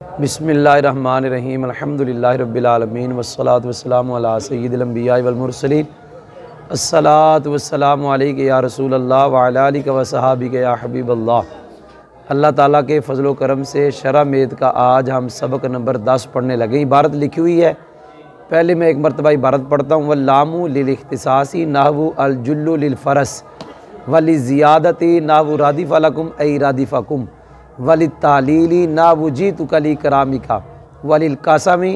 बिस्मिल्लाहिर्रहमानिर्रहीम अल्हम्दुलिल्लाहि रब्बिल आलमीन वस्सलातु वस्सलामु अला सय्यिदिल अंबिया वल मुरसलीन अस्सलातु वस्सलामु अलैका या रसूलल्लाह व अला आलिका व सहाबिका या हबीबल्लाह। अल्लाह ताला के फ़ज़ल व करम से शरह मेद का आज हम सबक नंबर 10 पढ़ने लगे। इबारत लिखी हुई है, पहले मैं एक मरतबा इबारत पढ़ता हूँ। वल्लामु लिल इख्तिसासी नहवु अल जुल्लु लिल फ़रस वलि ज़ियादती नहवु रादिफ़ लकुम ऐ रादिफ़कुम वलिल तालीली नावु जीतु कली करामिका वलिल कासमी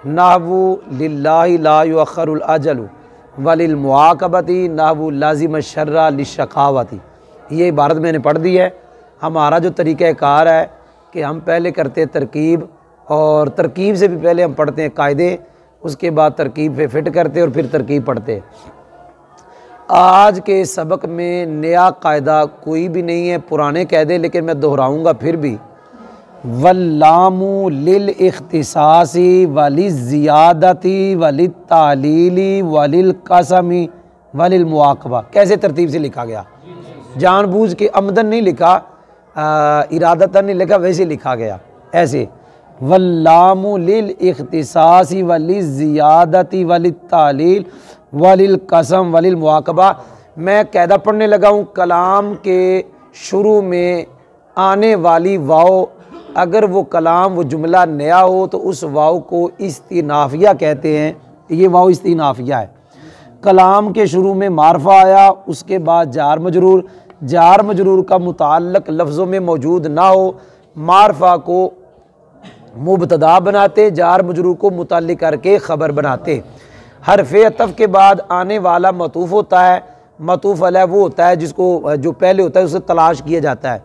नावु लिल्लाहि ला युअख्खरुल अजलु वलिल मुआक़बती नावु लाजिम शर्रा लिशकावती। ये इबारत मैंने पढ़ दी है। हमारा जो तरीक़ाकार है कि हम पहले करते हैं तरकीब, और तरकीब से भी पहले हम पढ़ते हैं कायदे, उसके बाद तरकीब पे फिट करते और फिर तरकीब पढ़ते हैं। आज के सबक में नया कायदा कोई भी नहीं है, पुराने कायदे, लेकिन मैं दोहराऊंगा फिर भी। वल्लामु लिल इख्तिसासी वलिल ज़ियादती वलिल तालीली वलिल कसमी वलिल मुआक़बा। कैसे तरतीब से लिखा गया, जानबूझ के अमदन नहीं लिखा, इरादतन नहीं लिखा, वैसे लिखा गया ऐसे। वल्लामु लिल इख्तिसासी वलिल ज़ियादती वलिल तालील वलिल कसम वलिल मुआक़बा। मैं कायदा पढ़ने लगा हूँ। कलाम के शुरू में आने वाली वाव, अगर वो कलाम वो जुमला नया हो तो उस वाव को इस्तिनाफिया कहते हैं। ये वाव इस्तिनाफिया है। कलाम के शुरू में मारफा आया, उसके बाद जार मजरूर, जार मजरूर का मुताल्लक लफ्ज़ों में मौजूद ना हो, मारफा को मुब्तदा बनाते, जार मजरूर को मुताल्लिक करके ख़बर बनाते। हरफ़े अतफ़ के बाद आने वाला मतूफ़ होता है। मतूफ़ अलैह वो होता है जिसको जो पहले होता है उसे तलाश किया जाता है।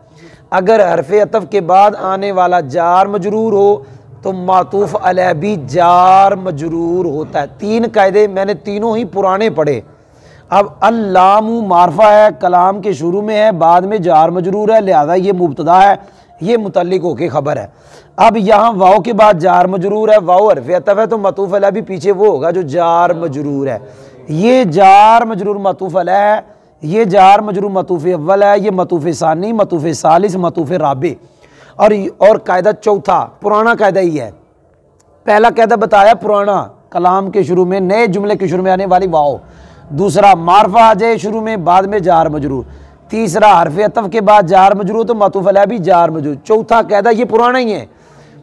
अगर हरफ़े अतफ़ के बाद आने वाला जार मजरूर हो तो मातूफ़ अलैह भी जार मजरूर होता है। तीन कायदे मैंने तीनों ही पुराने पढ़े। अब अल्लामु मारफा है, कलाम के शुरू में है, बाद में जार मजरूर है, लिहाजा ये मुब्तदा है, ये मुतल्लिक होके ख़बर है। अब यहाँ वाव के बाद जार मजरूर है, वाव हरफ़े अतफ़ है तो मतूफ़ अलैह भी पीछे वो होगा जो जार मजरूर है। ये जार मजरूर मतूफ़ अलैह है, ये जार मजरूर मतूफ़ अव्वल है, ये मतूफ़ सानी, मतूफ़ सालिस, मतूफ़ राबे। और कायदा चौथा पुराना कायदा ही है। पहला कायदा बताया पुराना, कलाम के शुरू में नए जुमले के शुरू में आने वाली वाव। दूसरा मारफा आ जाए शुरू में, बाद में जार मजरूर। तीसरा हरफ़े अतफ़ के बाद जार मजरूर तो मातूफ़ अलैह भी जार मजरूर। चौथा कायदा ये पुराना ही है,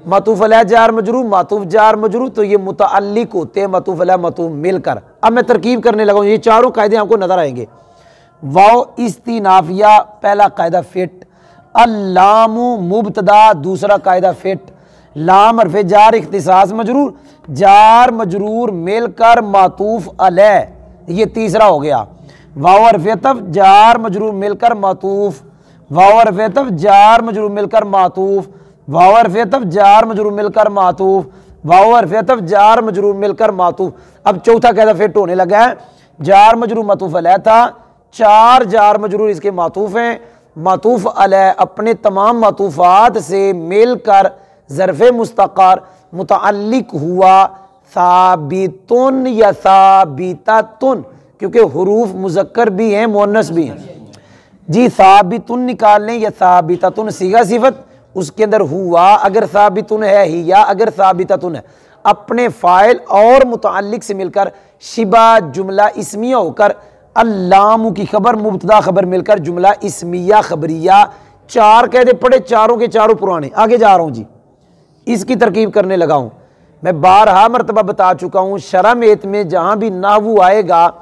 मातूफ़ अलैह जार मजरूर, मातूफ़ जार मजरूर, तो ये मुतअल्लिक होते हैं मातूफ़ अलैह मातूफ़ मिलकर। अब मैं तरकीब करने लगा हूँ, ये चारों कायदे आपको नजर आएंगे। वाव इस्तिनाफिया पहला कायदा फिट, अल्लामु मुब्तदा दूसरा कायदा फिट, लाम हरफ़े जार इख्तिसास मजरूर, जार मजरूर मिलकर मातूफ़ अलैह, ये तीसरा हो गया। वाव हरफ़े अतफ़ जार मजरूर मिलकर मातूफ़, वाव हरफ़े अतफ़ जार मजरूर मिलकर मातूफ़, वाव हरफ़े अतफ़ जार मजरूर मिलकर मातूफ़, वाव हरफ़े अतफ़ जार मजरूर मिलकर मातूफ़। अब चौथा कायदा फिट होने लगा है। जार मजरूर मातूफ़ अलैह था, चार जार मजरूर इसके मातूफ़ हैं। मातूफ़ अलैह अपने तमाम मातूफ़ात से मिलकर ज़र्फ़े मुस्तक़र मुतअल्लिक हुआ साबितुन या साबिततुन, क्योंकि हुरूफ मुज़क्कर भी हैं मुअन्नस भी हैं जी। साबितुन निकाल लें या साबिततुन, सीगा सिफत, उसके अंदर हुआ अगर साबितुन है ही या अगर साबिततुन है, अपने फ़ाइल और मुतअल्लिक से मिलकर शिबा जुमला इस्मिया होकर अल्लामु की खबर मुब्तदा खबर मिलकर जुमला इस्मिया खबरिया। चार कायदे पढ़े, चारों के चारों पुराने। आगे जा रहा हूँ जी, इसकी तरकीब करने लगा हूँ। मैं बारहा मरतबा बता चुका हूँ, शरह मेत में जहाँ भी नाहवु आएगा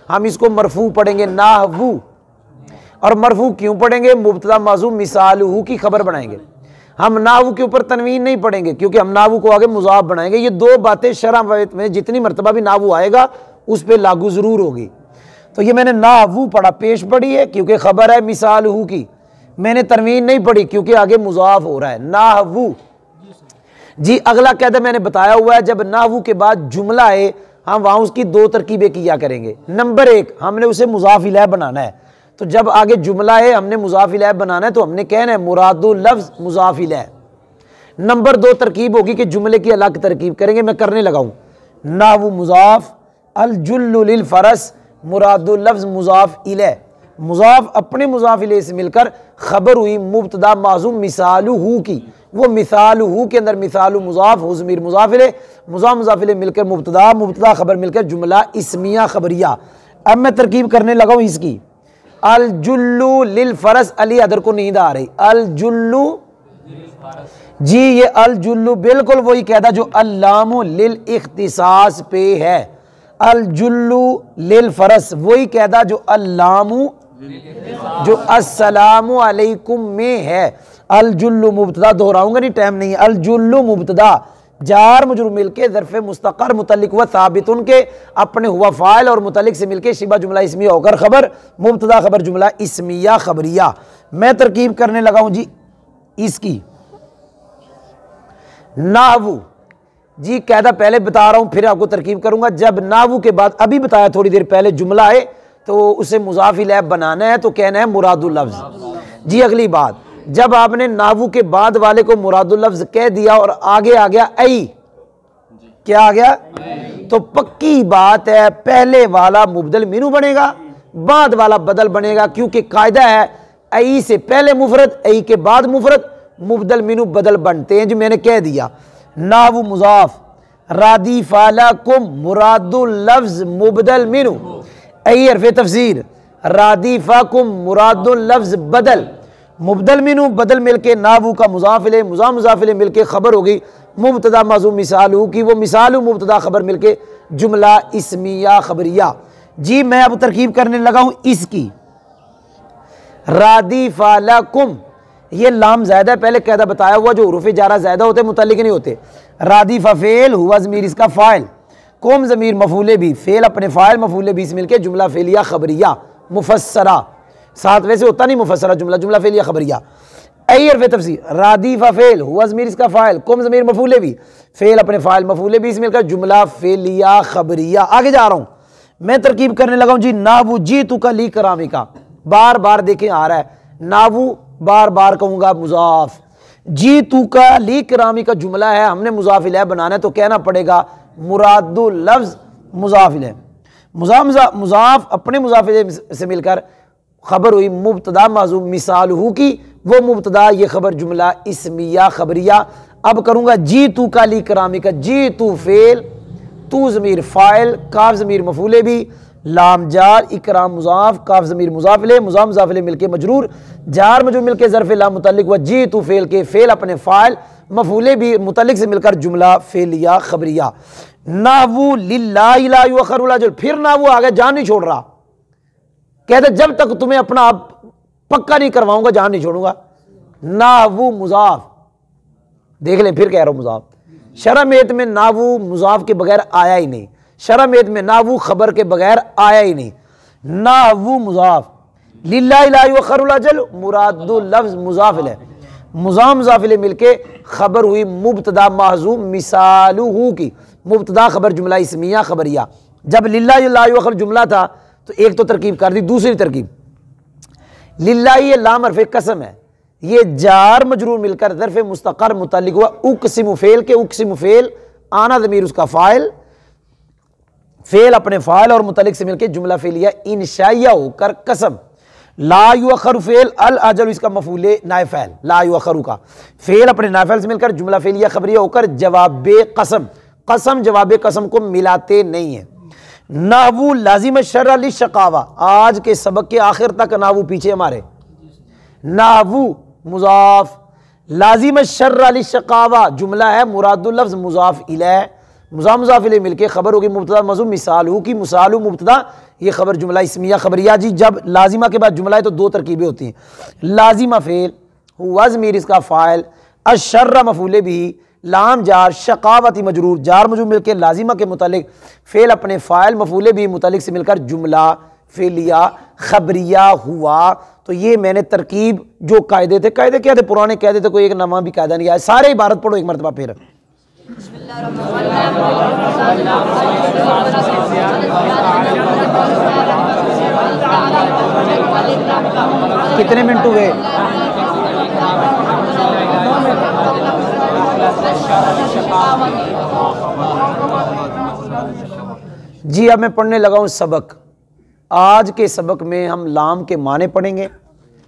हम इसको मरफू पढ़ेंगे, नाहवु। और मरफू क्यों पढ़ेंगे, मुब्तदा माज़ूम मिसालहू की खबर बनाएंगे। हम नाहवु के ऊपर तनवीन नहीं पढ़ेंगे क्योंकि हम नाहवु को आगे मुज़ाफ बनाएंगे। ये दो बातें शरह मेत में जितनी मरतबा भी नाहवु आएगा उस पर लागू ज़रूर होगी। तो ये मैंने नाहवु पढ़ा, पेश पढ़ी है क्योंकि खबर है मिसालहू की। मैंने तनवीन नहीं पढ़ी क्योंकि आगे मुज़ाफ हो रहा है, नाहवु जी। अगला कायदा मैंने बताया हुआ है, जब नाहवु के बाद जुमला है हम वहाँ उसकी दो तरकीबें किया करेंगे। नंबर एक, हमने उसे मुज़ाफ इलैह बनाना है। तो जब आगे जुमला है हमने मुज़ाफ इलैह बनाना है तो हमने कहना है मुरादुल लफ्ज़ मुज़ाफ इलैह। नंबर दो तरकीब होगी कि जुमले की अलग तरकीब करेंगे, मैं करने लगा हूँ। नाहवु मुज़ाफ, अल जुल्लु लिल फ़रस मुरादुल लफ्ज़ मुज़ाफ इलैह। मुज़ाफ अपने मुज़ाफ इलैह से मिलकर खबर हुई मुब्तदा माज़ूम मिसालहू की, वो मिसाल हु के अंदर मिसाल मुजाफ हु ज़मीर मुजाफिले मुजाफ मुजाफिले मिलकर मुब्तदा मुब्तदा खबर मिलकर जुमला इस्मिया खबरिया। अब मैं तरकीब करने लगा हूँ इसकी। अल जुल्लू लिल फरस, अली अदर को नींद आ रही, अल जुल्लू जी, ये अल जुल्लू बिल्कुल वही कहता जो अल्लामु लिल इख्तिसास पे है। अल जुल्लू लिल फरस वही कहता जो अल्लामु जो अस्सलामु अलैकुम में है। अल जुल्लू मुब्तदा, दोहराऊंगा नहीं, टाइम नहीं है। अल जुल्लू मुब्तदा जार मजरूर मिलके ज़र्फ़े मुस्तक़र मुतल्लिक व साबित उनके अपने हुआ फ़ाइल और मुतल्लिक से मिलके शिबा जुमला इस्मिया होकर खबर मुब्तदा खबर जुमला इस्मिया खबरिया। मैं तरकीब करने लगा हूं जी इसकी। नाहवु जी कहता पहले बता रहा हूं फिर आपको तरकीब करूंगा। जब नाहवु के बाद अभी बताया थोड़ी देर पहले जुमला है तो उसे मुज़ाफ़ इलैह बनाना है तो कहना है मुरादुल लफ्ज़। जी अगली बात, जब आपने नावू के बाद वाले को मुरादुल लफ्ज़ कह दिया और आगे आ गया ऐ, क्या आ गया, तो पक्की बात है पहले वाला मुबदल मिनू बनेगा, बाद वाला बदल बनेगा, क्योंकि कायदा है ऐ से पहले मुफरद ऐ के बाद मुफरद मुबदल मिनू बदल बनते हैं। जो मैंने कह दिया नावू मुजाफ रादी फाला कुम मुरादुल लफ्ज़ मुबदल मिनू ऐ हरफ़े तफसीर रादी फाकुम मुरादुल लफ्ज़ बदल मुबदल मिनू बदल मिलके नावू का मुजाफिले मुजाफिले मिलके खबर होगी मुब्तदा मज़ूम मिसालू की, वो मिसालू मुब्तदा खबर मिलके जुमला इस्मिया खबरिया। जी मैं अब तरकीब करने लगा हूं इसकी। रादी फाला कुम, ये लाम ज़ायदा है, पहले कहता बताया हुआ जो हुरूफ़ जारा ज़ायदा होते मुतल्लिक नहीं होते। रादी फ़ेल हुआ ज़मीर इसका फ़ाइल, कुम ज़मीर मफूले भी, फ़ेल अपने फ़ाइल मफूले भी से मिलके जुमला फ़ेलिया खबरिया मुफस्सरा। साथ वैसे होता नहीं मुफस्सरा जुमला, जुमला फ़ेलिया खबरिया। हरफ़े तफसीर रादी फ़ेल हुआ ज़मीर इसका फ़ाइल, कुम ज़मीर मफूले भी, फ़ेल अपने फ़ाइल मफूले भी से मिलकर जुमला फ़ेलिया खबरिया। आगे जा रहा हूँ मैं तरकीब करने लगा हूँ जी। नावू जी तू का ली करामी का, बार बार देखें आ रहा है नावू, बार बार कहूँगा मुजाफ, जी तू का ली करामी का जुमला है, हमने मुज़ाफ़ इलैह बनाना है तो कहना पड़ेगा मुरादुल लफ्ज़ मुज़ाफ़ इलैह। मुज़ाफ़ अपने मुज़ाफ़ इलैह से मिलकर खबर हुई मुब्तदा माज़ूम मिसालहू की, वो मुब्तदा ये खबर जुमला इस्मिया खबरिया। अब करूँगा जी तू का ली करामी का, जी तू फ़ेल तू ज़मीर फ़ाइल काफ ज़मीर मफूले भी, लाम जार इकराम मुज़ाफ़ काफ ज़मीर मुज़ाफ़िले मुज़ाफ़िले मिलके मजरूर जार मजरूर मिलके ज़र्फ़ लाम मुतल्लिक व जी तू फ़ेल के फ़ेल अपने फ़ाइल मफूले भी मुतल्लिक से मिलकर जुमला फ़ेलिया खबरिया। नावू लिल्लाहि ला युअख़्खरु अल अजल, फिर नावू आ गया, जान नहीं छोड़ रहा, कहते जब तक तुम्हें अपना आप पक्का नहीं करवाऊंगा जान नहीं छोड़ूंगा। नावू मुजाफ, देख ले फिर कह रहा हूं मुजाफ, शरमेत में नावू मुजाफ के बगैर आया ही नहीं, शरमेत में नावू खबर के बगैर आया ही नहीं। नावू मुजाफ लिल्लाहि ला युअख़्खरु अल अजल मुरादुल लफ्ज़ मुज़ाफ़िले मुज़ाफ़िले मिलके खबर हुई मुब्तदा महज़ूफ़ मिसालहू की, मुब्तदा खबर जुमला इस्मिया खबरिया। जब लिल्लाहि ला युअख़्खरु जुमला था तो एक तो तरकीब कर दी, दूसरी तरकीब लिल्लाहि ये लाम हरफ़े कसम है, ये जार मजरूर मिलकर ज़र्फ़ मुस्तक़र मुतल्लिक हुआ उक़सिमु फ़ेल के, उक़सिमु फ़ेल आना ज़मीर उसका फ़ाइल, फ़ेल अपने फ़ाइल और मुतल्लिक से मिलकर जुमला फ़ेलिया इंशाइया होकर कसम। ला युअख़्खरु फ़ेल अल अजल इसका मफ़ूले नाए फ़ैल, ला युअख़्खरु का फ़ेल अपने नाए फ़ैल से मिलकर जुमला फ़ेलिया खबरिया होकर जवाब कसम, कसम जवाब कसम को मिलाते नहीं है। नावू लाजिम शर्र अली शकावा, आज के सबक के आखिर तक नावू पीछे हमारे। नावू मुजाफ लाजिम शर्र अली शकावा जुमला है मुरादुल लफ्ज़ मुज़ाफ़ इलैह मुज़ाफ़ इलैह मिलके खबर होगी मुब्तदा मज़ूम मिसालहू की, मिसालहू मुब्तदा ये खबर जुमला इस्मिया खबरिया। जी जब लाजिमा के बाद जुमला है तो दो तरकीबें होती हैं, लाजिमा फ़ेल हुआ ज़मीर इसका फ़ाइल, अशर्र मफ़ूले भी, लाम जार शकावती मजरूर जार मजरूर मिलकर लाजिमा के मुतालिक फ़ेल अपने फ़ाइल मफूले भी मुतालिक से मिलकर जुमला फ़ेलिया खबरिया हुआ। तो ये मैंने तरकीब जो कायदे थे, कायदे क्या थे पुराने कायदे थे, कोई एक नामा भी कायदा नहीं आया, सारे इबारत पढ़ो एक मरतबा फिर। कितने मिनट हुए? जी अब मैं पढ़ने लगा हूँ सबक। आज के सबक में हम लाम के माने पढ़ेंगे।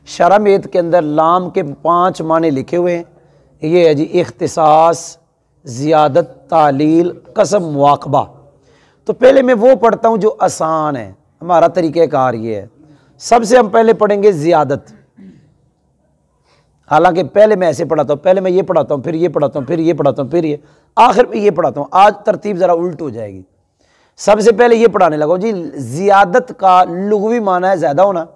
शरमेत के अंदर लाम के 5 माने लिखे हुए हैं, ये है जी इख्तिसास, ज़ियादत, तालील, कसम, मुआक़बा। तो पहले मैं वो पढ़ता हूँ जो आसान है। हमारा तरीक़ेकार ये है, सबसे हम पहले पढ़ेंगे ज़ियादत। हालांकि पहले मैं ऐसे पढ़ाता हूँ, पहले मैं ये पढ़ाता हूँ, फिर ये पढ़ाता हूँ, फिर ये पढ़ाता हूँ, फिर ये, आखिर में ये पढ़ाता हूँ। आज तरतीब ज़रा उल्ट हो जाएगी। सबसे पहले ये पढ़ाने लगा जी। ज़ियादत का लुग़वी माना है ज़्यादा होना,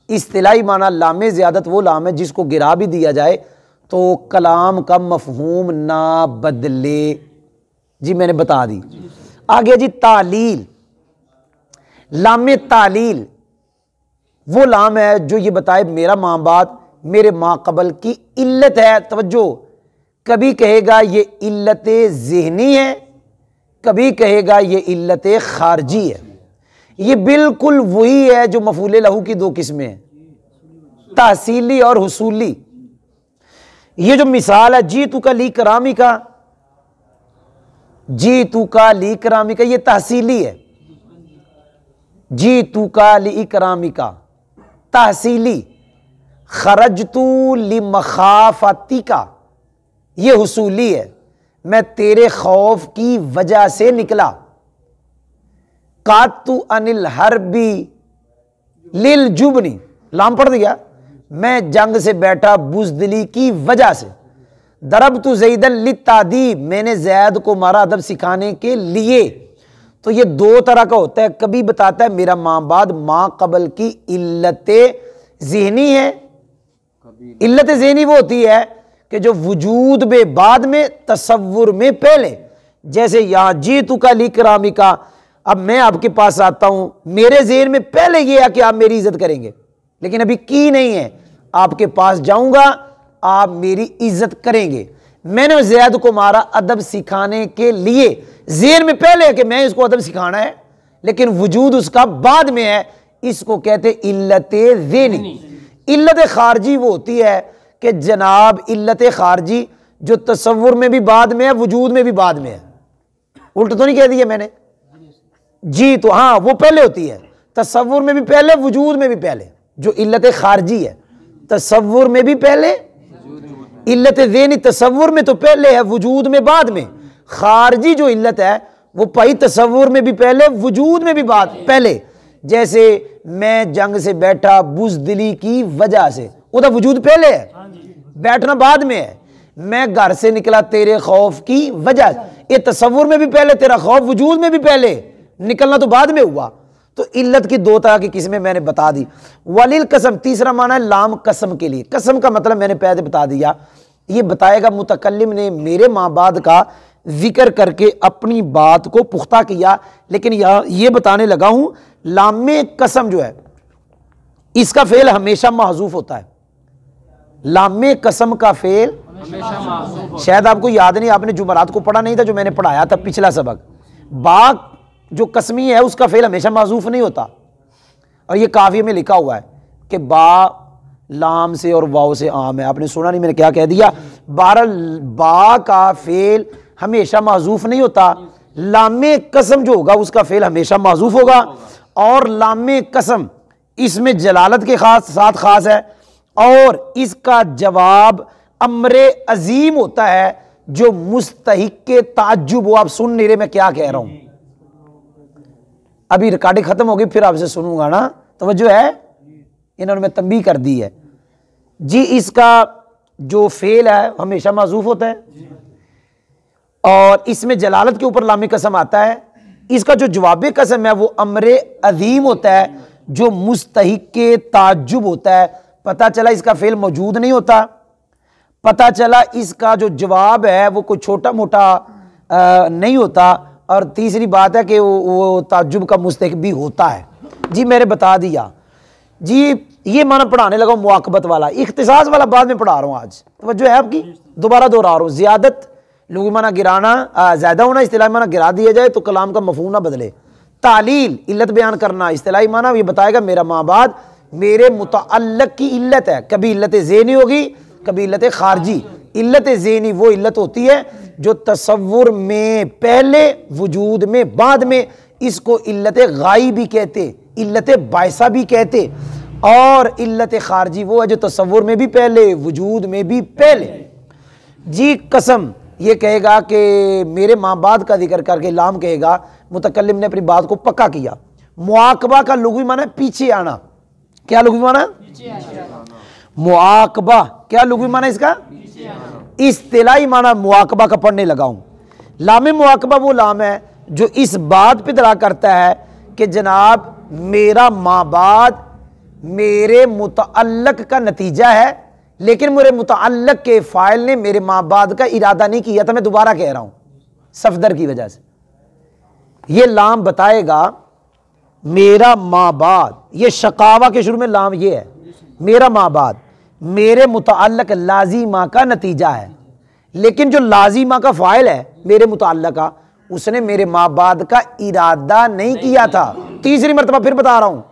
इस्तिलाही माना लामे ज़ियादत वो लाम है जिसको गिरा भी दिया जाए तो कलाम का मफहूम ना बदले। जी मैंने बता दी। आगे जी तालील, लामे तालील वो लाम है जो ये बताए मेरा माँ बाप मेरे माँ कबल की इल्लत है। तवज्जो, कभी कहेगा ये इल्लत ज़हनी है, कभी कहेगा ये इल्लत खारजी है। ये बिल्कुल वही है जो मफूल लहू की दो किस्में हैं, तहसीली और हुसूली। ये जो मिसाल है जी तू का ली करामी का, जी तू का ली करामी का, ये तहसीली है। जी तू का ली करामी का तहसीली। खरजतू ली मखाफती का, ये हुसूली है, मैं तेरे खौफ की वजह से निकला। कातू अनिल हरबी लिल जुबनी, लाम पढ़ दिया, मैं जंग से बैठा बुज़दिली की वजह से। दरब तू ज़ैदन लित्तादीब, मैंने ज़ैद को मारा अदब सिखाने के लिए। तो ये दो तरह का होता है। कभी बताता है मेरा माँ बाद माँ कबल की इल्लत ज़हनी है। इल्लत ज़हनी वो होती है कि जो वजूद में बाद में, तसव्वुर में पहले। जैसे यहाँ जी तू का ली करामी का, अब मैं आपके पास आता हूँ, मेरे ज़हन में पहले ये है कि आप मेरी इज्जत करेंगे, लेकिन अभी की नहीं है। आपके पास जाऊंगा, आप मेरी इज्जत करेंगे। मैंने ज़ैद को मारा अदब सिखाने के लिए, ज़हन में पहले है कि मैं इसको अदब सिखाना है, लेकिन वजूद उसका बाद में है। इसको कहते इल्लत ज़हनी। इल्लत खारजी वो होती है कि जनाब इल्लत खारजी जो तसव्वुर में भी बाद में है, वजूद में भी बाद में है। उल्ट तो नहीं कह दिया मैंने जी? तो हाँ, वो पहले होती है, तसव्वुर में भी पहले, वजूद में भी पहले। जो इल्लत खारजी है, तसव्वुर में भी पहले, इल्लत ज़हनी तसव्वुर में तो पहले है, वजूद में बाद में। खारजी जो इल्लत है वो भाई तसव्वुर में भी पहले, वजूद में भी बाद पहले। जैसे मैं जंग से बैठा बुज़दिली की वजह से, वो तो वजूद पहले है, बैठना बाद में है। मैं घर से निकला तेरे खौफ की वजह से, ये तसव्वुर में भी पहले, तेरा खौफ वजूद में भी पहले, निकलना तो बाद में हुआ। तो इल्लत की दो तरह की किस्में मैंने बता दी। वलिल कसम, तीसरा माना है लाम कसम के लिए। कसम का मतलब मैंने पहले बता दिया, ये बताएगा मुतकल्लिम ने मेरे माँ बाद का जिक्र करके अपनी बात को पुख्ता किया। लेकिन ये बताने लगा हूं लामे कसम जो है इसका फेल हमेशा महजूफ होता है। लामे कसम का फेल शायद आपको याद नहीं, आपने जुमरात को पढ़ा नहीं था जो मैंने पढ़ाया था पिछला सबक। बा जो कसमी है उसका फेल हमेशा महजूफ नहीं होता, और ये काफिये में लिखा हुआ है कि बा लाम से और वाव से आम है। आपने सुना नहीं मैंने क्या कह दिया? बा का फेल हमेशा महजूफ नहीं होता, लामे कसम जो होगा उसका फेल हमेशा महजूफ होगा। और लामे कसम इसमें जलालत के साथ खास है, और इसका जवाब अम्रे अजीम होता है जो मुस्तहिक के ताज्जुब हो। आप सुन नहीं रहे मैं क्या कह रहा हूं, अभी रिकॉर्डिंग खत्म होगी फिर आपसे सुनूंगा ना, तवज्जो है, इन्होंने मैं तंबीह कर दी है जी। इसका जो फेल है हमेशा माजूफ होता है, और इसमें जलालत के ऊपर लामी कसम आता है। इसका जो जवाब कसम है वो अम्रे अजीम होता है जो मुस्तहिक के ताज्जुब होता है। पता चला इसका फेल मौजूद नहीं होता, पता चला इसका जो जवाब है वो कोई छोटा मोटा नहीं होता, और तीसरी बात है कि वो ताज्जुब का मुस्तहिक भी होता है। जी मैंने बता दिया जी। ये माना पढ़ाने लगा मुआकबत वाला, इख्तिसास वाला बाद में पढ़ा रहा हूँ आज, तो जो है आपकी दोबारा दोहरा रहा हूँ। ज़ियादत लुग़वी माना गिराना, ज़्यादा होना, इस्तिलाही माना गिरा दिया जाए तो कलाम का मफहूम ना बदले। तालील इल्लत बयान करना, इस्तिलाही माना ये बताएगा मेरा माँ बाद मेरे मुतअल्लिक़ की इल्लत है। कभी इल्लत ज़हनी होगी, कभी इल्लत खारजी। इल्लत ज़हनी वो इल्लत होती है जो तसव्वुर में पहले, वजूद में बाद में। इसको इल्लत गायब भी कहते, इल्लत बायसा भी कहते। और इल्लत खारजी वो है जो तसव्वुर में भी पहले, वजूद में भी पहले। जी कसम ये कहेगा कि मेरे माँ बाप का जिक्र करके लाम कहेगा, मुतकल्लिम ने अपनी बात को पक्का किया। मुआकबा का लुग़वी माना है पीछे आना। क्या लुग़वी माना? मुआकबा क्या लुग़वी माना इसका? इस्तिलाही माना मुआकबा का पढ़ने लगा हूं। लामे मुआकबा वो लाम है जो इस बात पे दला करता है कि जनाब मेरा माँ बाप मेरे मुतअल्लक का नतीजा है, लेकिन मेरे मुतअल्लक के फाइल ने मेरे माँ बाप का इरादा नहीं किया था। मैं दोबारा कह रहा हूं सफदर की वजह से। ये लाम बताएगा मेरा माँ बाप, ये शकावा के शुरू में लाम ये है, मेरा माँ बाप मेरे मुतअल्लक लाजिमा का नतीजा है, लेकिन जो लाजिमा का फाइल है मेरे मुतअल्लक का, उसने मेरे माँ बाप का इरादा नहीं किया था। तीसरी मरतबा फिर बता रहा हूं,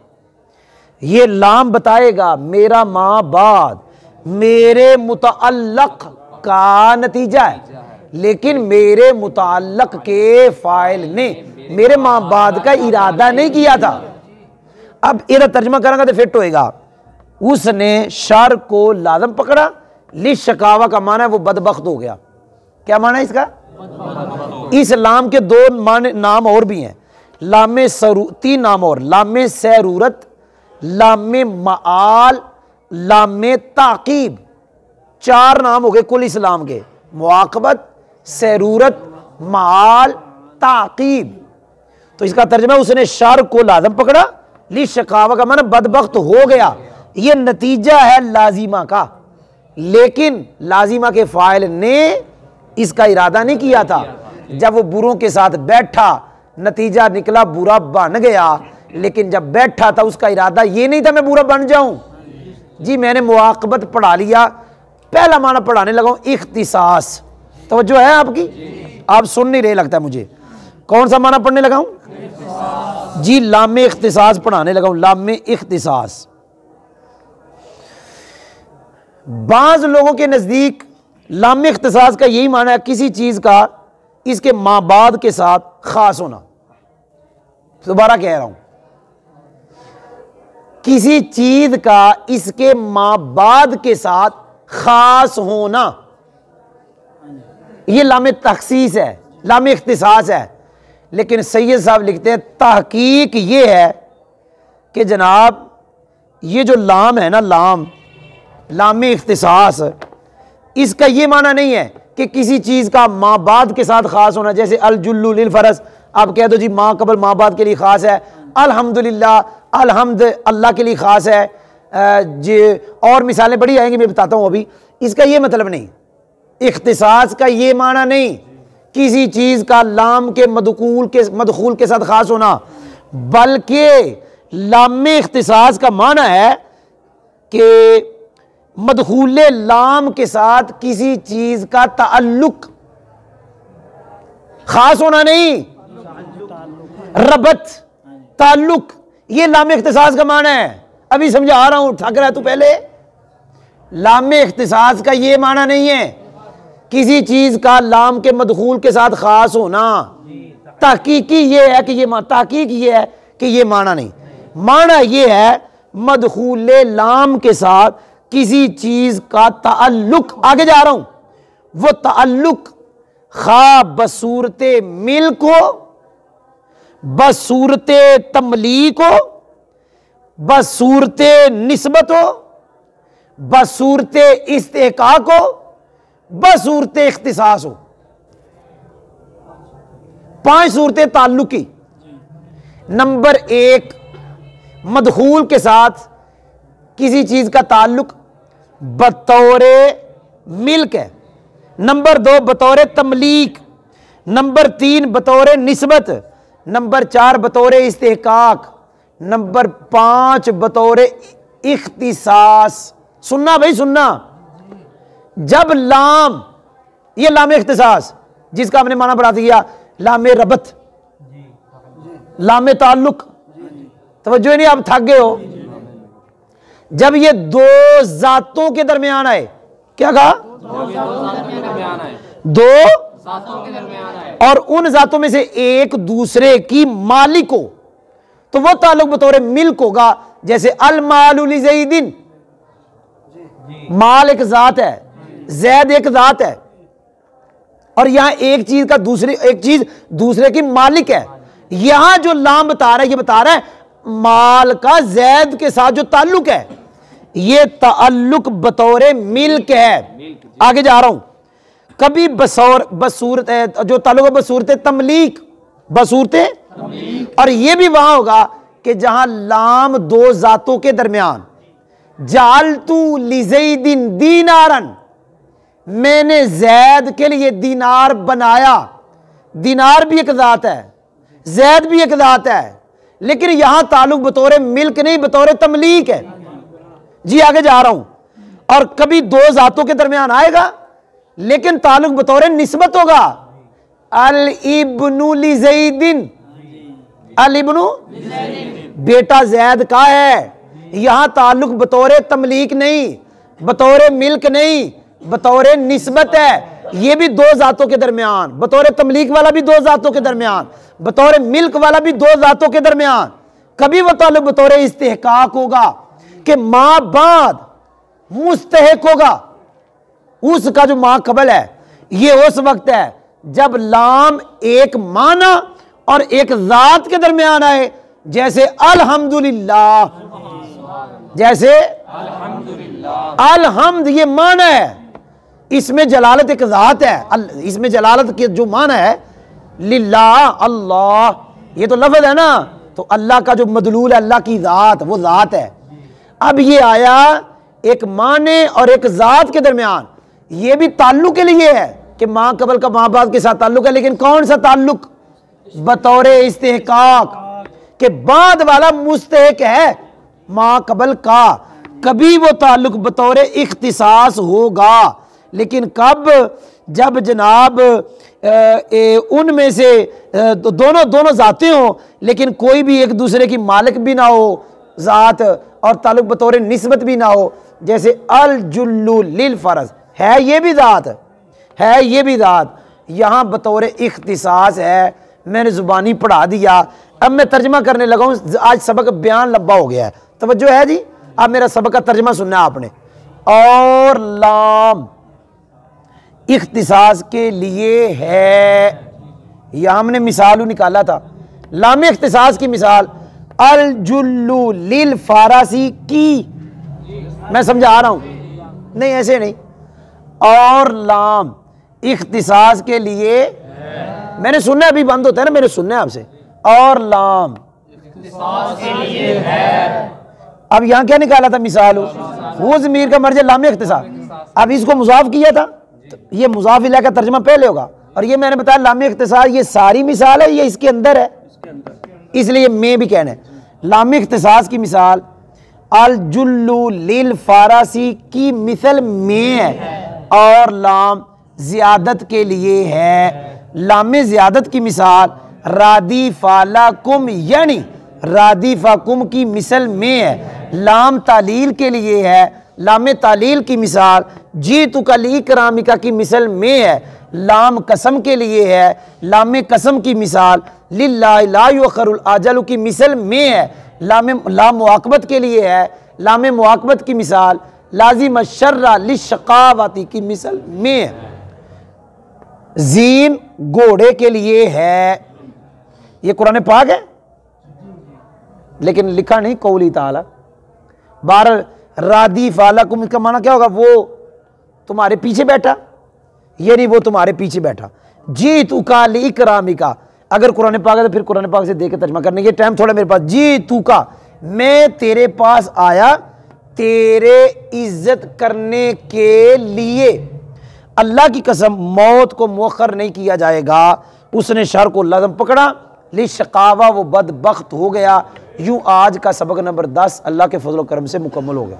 ये लाम बताएगा मेरा माँ बाप मेरे मुतअल्लक का नतीजा है, लेकिन मेरे मुतअल्लक के फाइल ने मेरे माँ बाप का इरादा नहीं किया था। अब इधर तर्जमा करेंगे तो फिट होएगा। उसने शर को लाजम पकड़ा, ली शकावा का माना है वो बदबख्त हो गया। क्या माना है इसका? इस लाम के दो नाम और भी हैं, लामे तीन नाम और, लामे सरूरत, लामे माल, लामे ताकीब। चार नाम हो गए कुल इस्लाम के, मुआकबत, सरूरत, माल, ताकीब। तो इसका तर्जुमा उसने शर को लाजम पकड़ा, ली शकावा का माना बदबख्त हो गया। ये नतीजा है लाजिमा का, लेकिन लाजिमा के फाइल ने इसका इरादा नहीं किया था। जब वो बुरों के साथ बैठा नतीजा निकला बुरा बन गया, लेकिन जब बैठा था उसका इरादा ये नहीं था मैं बुरा बन जाऊं। जी मैंने मुआकबत पढ़ा लिया, पहला माना पढ़ाने लगा हूं इख्तिसास। तो जो है आपकी, आप सुन नहीं रहे लगता है मुझे। कौन सा माना पढ़ने लगा हूं? जी लामे इख्तिसास पढ़ाने लगा हूं, लामे इख्तिसास। बाज लोगों के नजदीक लामे इख्तिसास का यही माना है किसी चीज का इसके माँ बाप के साथ खास होना। दोबारा कह रहा हूं, किसी चीज का इसके माँ बाप के साथ खास होना, यह लामे तखसीस है, लामे इख्तिसास है। लेकिन सैयद साहब लिखते हैं तहकीक ये है कि जनाब ये जो लाम है ना, लामे इख्तिसास, इसका ये माना नहीं है कि किसी चीज का माँ बाप के साथ खास होना। जैसे अल जुल्लु लिल फरस, आप कह दो जी माँ कबल माँ बाप के लिए खास है, अल्हम्दुलिल्लाह अल्हम्द अल्लाह के लिए खास है जी। और मिसालें बड़ी आएंगी, मैं बताता हूं अभी। इसका ये मतलब नहीं, इख्तिसास का ये माना नहीं किसी चीज का लाम के मदखूल के साथ खास होना, बल्कि लामे इख्तिसास का माना है कि मदखूले लाम के साथ किसी चीज का ताल्लुक, खास होना नहीं, रबत, ताल्लुक, ये लामे इख्तिसास का माना है। अभी समझा रहा हूं, थक रहा है तू पहले। लामे इख्तिसास का ये माना नहीं है किसी चीज का लाम के मदखूल के साथ खास होना। तहकीकी ये है कि ये तहकीक ये है कि ये माना नहीं, माना ये है मदखूले लाम के साथ किसी चीज का ताल्लुक। आगे जा रहा हूं, वो ताल्लुक खा बसूरते मिल्क हो, बसूरते तमलीक हो, बसूरते निस्बत हो, बसूरते इस्तेहकाक हो, बसूरते इख्तिसास हो। 5 सूरतें ताल्लुक की। नंबर 1 मदखूल के साथ किसी चीज का ताल्लुक बतौरे मिल्क है। नंबर 2 बतौरे तमलीक। नंबर 3 बतौरे निस्बत। नंबर 4 बतौरे इस्तेहकाक। नंबर 5 बतौरे इख्तिसास। सुनना भाई सुनना, जब लाम, ये लामे इख्तिसास जिसका हमने माना बढ़ा दिया, लामे रबत, लामे ताल्लुक, तवज्जो नहीं, आप थक गए हो। जब ये 2 जातों के दरमियान आए, क्या कहा? 2 और उन जातों में से एक दूसरे की मालिक हो, तो वो ताल्लुक बतौर मिल्क होगा। जैसे अल मालु लिज़ैदिन, माल एक जात है, जैद एक जात है, और यहां एक चीज दूसरे की मालिक है। यहां जो लाम बता रहा है, ये बता रहा है माल का जैद के साथ जो ताल्लुक है, ये ताल्लुक बतौरे मिल्क है। आगे जा रहा हूं, कभी बसूरत जो ताल्लुक है बसूरत तमलीक, बसूरत, और ये भी वहां होगा कि जहां लाम दो जातों के दरमियान, जालतू लिज़ैदिन दीनारन, मैंने जैद के लिए दीनार बनाया। दीनार भी एक जात है, जैद भी एक जात है, लेकिन यहां ताल्लुक बतौरे मिल्क नहीं, बतौरे तमलीक है। जी आगे जा रहा हूं, और कभी दो जातों के दरमियान आएगा लेकिन ताल्लुक बतौरे निस्बत होगा। अल इब्नु लिज़ैदिन, अल इब्नु, बेटा जैद का है। यहां ताल्लुक बतौरे तमलीक नहीं, बतौरे मिल्क नहीं, बतौरे निस्बत है। ये भी दो जातों के दरमियान, बतौरे तमलीक वाला भी दो जातों के दरमियान, बतौरे मिल्क वाला भी दो जातों के दरमियान। कभी वो ताल्लुक बतौरे इस्तेहकाक होगा कि मां बाद मुस्तहिक होगा, उसका जो मां कबल है, ये उस वक्त है जब लाम एक माना और एक जात के दरमियान आए। जैसे अल्हम्दुलिल्लाह, जैसे अल्हम्द ये माना है, इसमें जलालत एक जात है, इसमें जलालत की जो माना है लिल्लाह, अल्लाह, ये तो लफ्ज है ना, तो अल्लाह का जो मदलूल है, अल्लाह की जात, वो जात है। अब ये आया एक माने और एक जात के दरमियान, ये भी ताल्लुक के लिए है कि मां कबल का मां बाप के साथ ताल्लुक है, लेकिन कौन सा ताल्लुक? बतौरे इस्तेहकाक के बाद वाला मुस्तहिक है मां कबल का। कभी वो ताल्लुक बतौरे इख्तिसास होगा, लेकिन कब? जब जनाब उनमें से दोनों जाते हो, लेकिन कोई भी एक दूसरे की मालिक भी ना हो जात, और ताल्लुक बतौरे निस्बत भी ना हो। जैसे अल जुल्लू लिल फरज है, ये भी जात है, ये भी जात, यहां बतौरे इख्तिसास है। मैंने जुबानी पढ़ा दिया, अब मैं तर्जमा करने लगा हूं। आज सबक बयान लंबा हो गया है, तवज्जो है जी। अब मेरा सबक का तर्जमा सुनना है आपने। और लाम इख्तिसास के लिए है, यहां हमने मिसाल निकाला था। लाम इख्तिसास की मिसाल अल जुल्लू लिल फारसी की, मैं समझा रहा हूं, नहीं ऐसे नहीं। और लाम इख्तिसास के लिए, मैंने सुनना अभी बंद होता है ना, मैंने सुनना है आपसे। और लाम इख्तिसास के लिए है। अब यहां क्या निकाला था मिसाल? वो ज़मीर का मर्ज लाम इख्तिसास। अब इसको मुजाफ किया था, तो ये मुजाफ इला का तर्जमा पहले होगा, और ये मैंने बताया लाम इख्तिसास ये सारी मिसाल है, ये इसके अंदर है, इसलिए मैं भी कहना है। लाम इख्तिसास की मिसाल अल जुल्लू लिल फारसी की मिसल में है, और लाम ज़ियादत के लिए है। लाम ज़ियादत की मिसाल रादी फाला कुम, यानी रादी फाकुम की मिसल में है। लाम तालील के लिए है। लाम तालील की मिसाल जी तुकली करामिका की मिसल में है। लाम कसम के लिए है। लाम कसम की मिसाल लिल्लाहि ला युअख्खरुल अजल की मिसल में है। लाम मुआक़बत के लिए है। लाम मुआक़बत की मिसाल लाजिम शर्रा लिशकावती की मिसल में है। जीन घोड़े के लिए है। ये कुरान पाक है, लेकिन लिखा नहीं कौली ताला। बार रादी फालाकुम, इसका माना क्या होगा? वो तुम्हारे पीछे बैठा, ये नहीं वो तुम्हारे पीछे बैठा। जी तू का ली इकरामिका, अगर कुरान पाक है तो फिर कुरान पाक से देख के तर्जमा करने के टाइम थोड़ा मेरे पास। जी तू का, मैं तेरे पास आया तेरे इज्जत करने के लिए। अल्लाह की कसम मौत को मुअख्खर नहीं किया जाएगा। उसने शर को लज़म पकड़ा, लिशकावा वो बदबख्त हो गया। यूं आज का सबक नंबर 10 अल्लाह के फजल व करम से मुकम्मल हो गया।